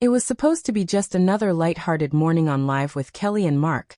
It was supposed to be just another light-hearted morning on Live with Kelly and Mark,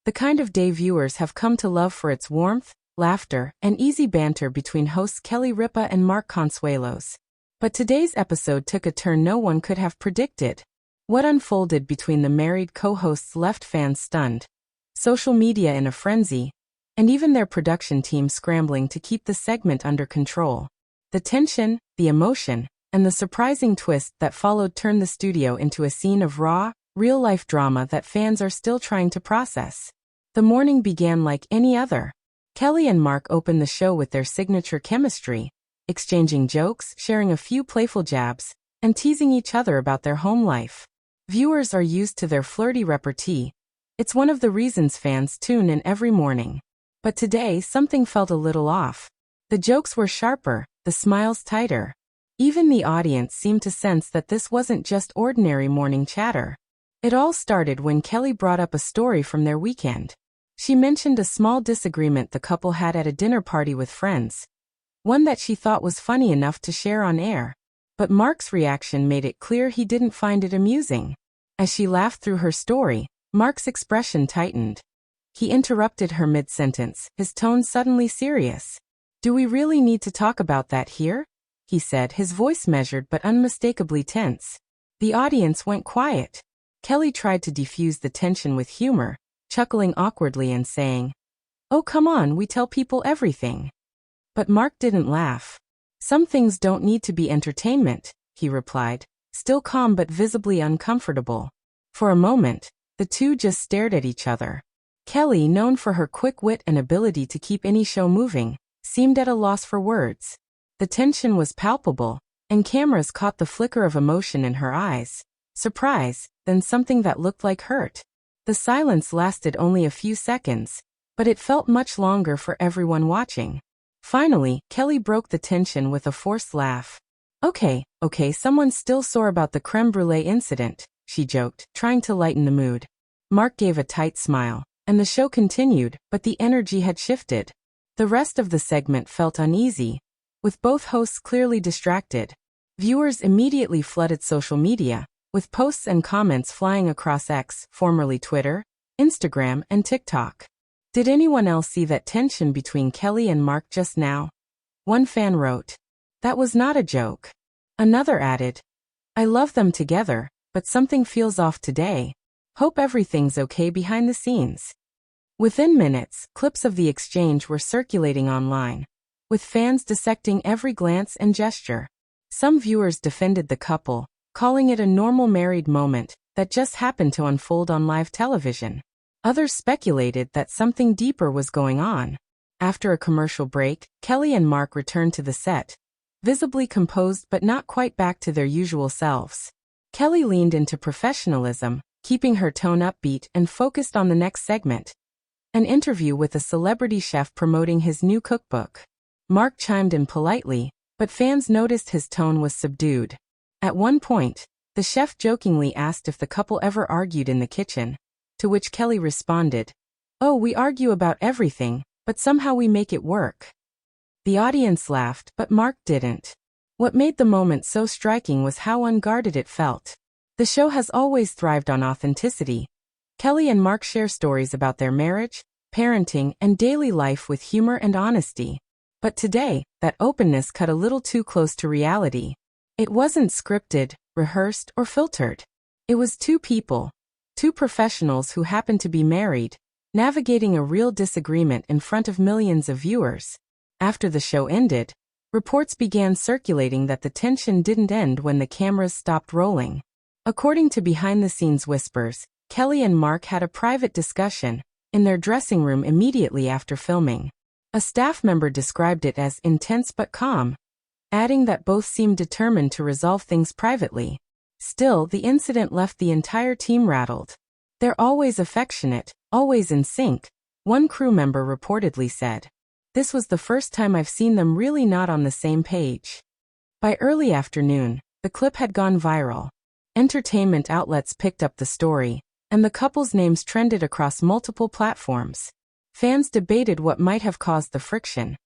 the kind of day viewers have come to love for its warmth, laughter, and easy banter between hosts Kelly Ripa and Mark Consuelos. But today's episode took a turn no one could have predicted. What unfolded between the married co-hosts left fans stunned, social media in a frenzy, and even their production team scrambling to keep the segment under control. The tension, the emotion, and the surprising twist that followed turned the studio into a scene of raw, real-life drama that fans are still trying to process. The morning began like any other. Kelly and Mark opened the show with their signature chemistry, exchanging jokes, sharing a few playful jabs, and teasing each other about their home life. Viewers are used to their flirty repartee. It's one of the reasons fans tune in every morning. But today, something felt a little off. The jokes were sharper, the smiles tighter. Even the audience seemed to sense that this wasn't just ordinary morning chatter. It all started when Kelly brought up a story from their weekend. She mentioned a small disagreement the couple had at a dinner party with friends, one that she thought was funny enough to share on air. But Mark's reaction made it clear he didn't find it amusing. As she laughed through her story, Mark's expression tightened. He interrupted her mid-sentence, his tone suddenly serious. "Do we really need to talk about that here?" he said, his voice measured but unmistakably tense. The audience went quiet. Kelly tried to defuse the tension with humor, chuckling awkwardly and saying, "Oh, come on, we tell people everything." But Mark didn't laugh. "Some things don't need to be entertainment," he replied, still calm but visibly uncomfortable. For a moment, the two just stared at each other. Kelly, known for her quick wit and ability to keep any show moving, seemed at a loss for words. The tension was palpable, and cameras caught the flicker of emotion in her eyes. Surprise, then something that looked like hurt. The silence lasted only a few seconds, but it felt much longer for everyone watching. Finally, Kelly broke the tension with a forced laugh. Okay, someone's still sore about the creme brulee incident," she joked, trying to lighten the mood. Mark gave a tight smile, and the show continued, but the energy had shifted. The rest of the segment felt uneasy, with both hosts clearly distracted. Viewers immediately flooded social media, with posts and comments flying across X, formerly Twitter, Instagram, and TikTok. "Did anyone else see that tension between Kelly and Mark just now?" One fan wrote. "That was not a joke." Another added, "I love them together, but something feels off today. Hope everything's okay behind the scenes." Within minutes, clips of the exchange were circulating online, with fans dissecting every glance and gesture. Some viewers defended the couple, calling it a normal married moment that just happened to unfold on live television. Others speculated that something deeper was going on. After a commercial break, Kelly and Mark returned to the set, visibly composed but not quite back to their usual selves. Kelly leaned into professionalism, keeping her tone upbeat and focused on the next segment, an interview with a celebrity chef promoting his new cookbook. Mark chimed in politely, but fans noticed his tone was subdued. At one point, the chef jokingly asked if the couple ever argued in the kitchen, to which Kelly responded, "Oh, we argue about everything, but somehow we make it work." The audience laughed, but Mark didn't. What made the moment so striking was how unguarded it felt. The show has always thrived on authenticity. Kelly and Mark share stories about their marriage, parenting, and daily life with humor and honesty. But today, that openness cut a little too close to reality. It wasn't scripted, rehearsed, or filtered. It was two people, two professionals who happened to be married, navigating a real disagreement in front of millions of viewers. After the show ended, reports began circulating that the tension didn't end when the cameras stopped rolling. According to behind-the-scenes whispers, Kelly and Mark had a private discussion in their dressing room immediately after filming. A staff member described it as intense but calm, adding that both seemed determined to resolve things privately. Still, the incident left the entire team rattled. "They're always affectionate, always in sync," one crew member reportedly said. "This was the first time I've seen them really not on the same page." By early afternoon, the clip had gone viral. Entertainment outlets picked up the story, and the couple's names trended across multiple platforms. Fans debated what might have caused the friction,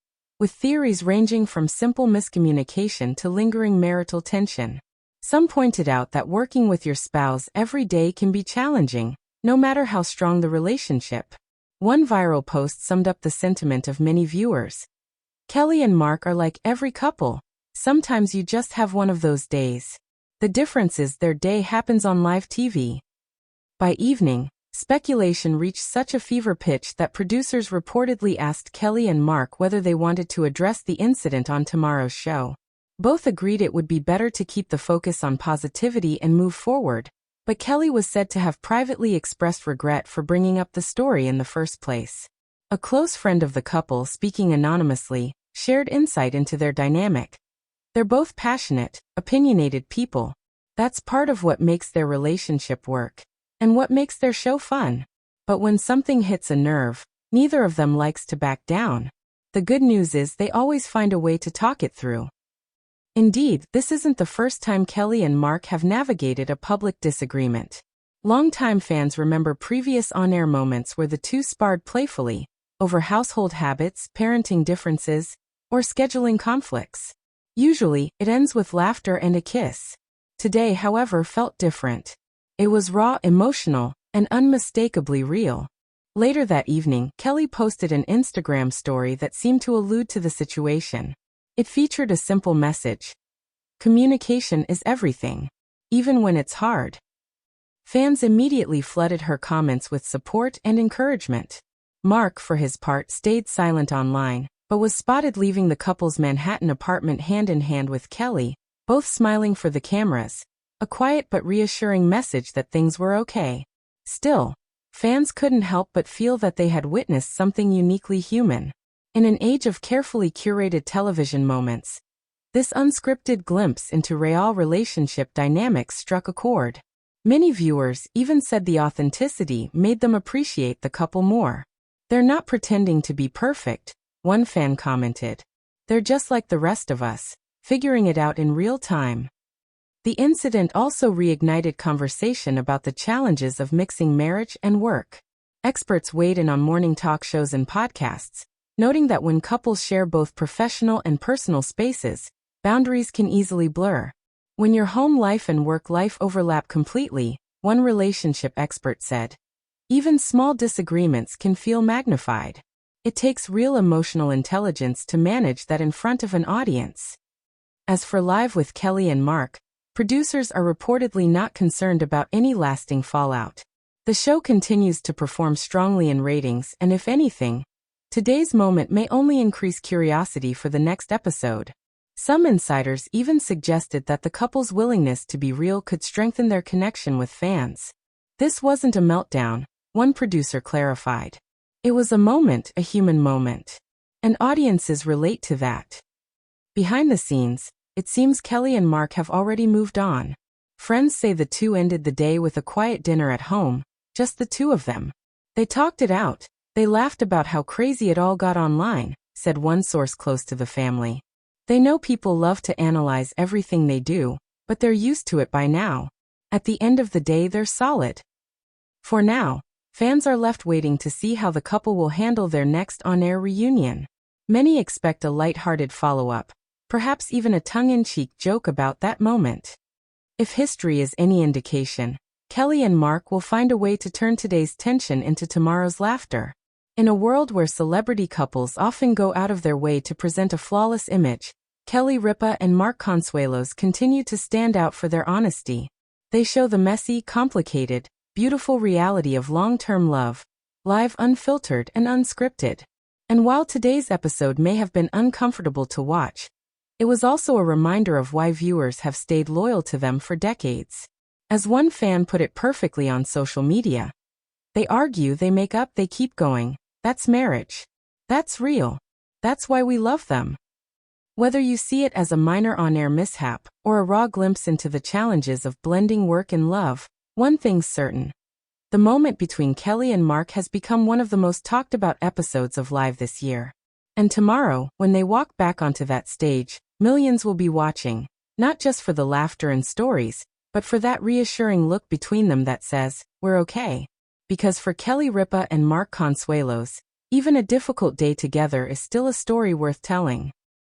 with theories ranging from simple miscommunication to lingering marital tension. Some pointed out that working with your spouse every day can be challenging, no matter how strong the relationship. One viral post summed up the sentiment of many viewers. Kelly and Mark are like every couple. Sometimes you just have one of those days. The difference is their day happens on live TV. By evening, speculation reached such a fever pitch that producers reportedly asked Kelly and Mark whether they wanted to address the incident on tomorrow's show. Both agreed it would be better to keep the focus on positivity and move forward, but Kelly was said to have privately expressed regret for bringing up the story in the first place. A close friend of the couple, speaking anonymously, shared insight into their dynamic. They're both passionate, opinionated people. That's part of what makes their relationship work, and what makes their show fun. But when something hits a nerve, neither of them likes to back down. The good news is they always find a way to talk it through. Indeed, this isn't the first time Kelly and Mark have navigated a public disagreement. Longtime fans remember previous on-air moments where the two sparred playfully over household habits, parenting differences, or scheduling conflicts. Usually, it ends with laughter and a kiss. Today, however, felt different. It was raw, emotional, and unmistakably real. Later that evening, Kelly posted an Instagram story that seemed to allude to the situation. It featured a simple message. Communication is everything, even when it's hard. Fans immediately flooded her comments with support and encouragement. Mark, for his part, stayed silent online, but was spotted leaving the couple's Manhattan apartment hand in hand with Kelly, both smiling for the cameras, a quiet but reassuring message that things were okay. Still, fans couldn't help but feel that they had witnessed something uniquely human. In an age of carefully curated television moments, this unscripted glimpse into real relationship dynamics struck a chord. Many viewers even said the authenticity made them appreciate the couple more. They're not pretending to be perfect, one fan commented. They're just like the rest of us, figuring it out in real time. The incident also reignited conversation about the challenges of mixing marriage and work. Experts weighed in on morning talk shows and podcasts, noting that when couples share both professional and personal spaces, boundaries can easily blur. When your home life and work life overlap completely, one relationship expert said, even small disagreements can feel magnified. It takes real emotional intelligence to manage that in front of an audience. As for Live with Kelly and Mark, producers are reportedly not concerned about any lasting fallout. The show continues to perform strongly in ratings, and if anything, today's moment may only increase curiosity for the next episode. Some insiders even suggested that the couple's willingness to be real could strengthen their connection with fans. This wasn't a meltdown, one producer clarified. It was a moment, a human moment. And audiences relate to that. Behind the scenes, it seems Kelly and Mark have already moved on. Friends say the two ended the day with a quiet dinner at home, just the two of them. They talked it out. They laughed about how crazy it all got online, said one source close to the family. They know people love to analyze everything they do, but they're used to it by now. At the end of the day, they're solid. For now, fans are left waiting to see how the couple will handle their next on-air reunion. Many expect a light-hearted follow-up, perhaps even a tongue-in-cheek joke about that moment. If history is any indication, Kelly and Mark will find a way to turn today's tension into tomorrow's laughter. In a world where celebrity couples often go out of their way to present a flawless image, Kelly Ripa and Mark Consuelos continue to stand out for their honesty. They show the messy, complicated, beautiful reality of long-term love, live, unfiltered, and unscripted. And while today's episode may have been uncomfortable to watch, it was also a reminder of why viewers have stayed loyal to them for decades. As one fan put it perfectly on social media, they argue, they make up, they keep going. That's marriage. That's real. That's why we love them. Whether you see it as a minor on-air mishap or a raw glimpse into the challenges of blending work and love, one thing's certain. The moment between Kelly and Mark has become one of the most talked about episodes of Live this year. And tomorrow, when they walk back onto that stage, millions will be watching, not just for the laughter and stories, but for that reassuring look between them that says, we're okay. Because for Kelly Ripa and Mark Consuelos, even a difficult day together is still a story worth telling.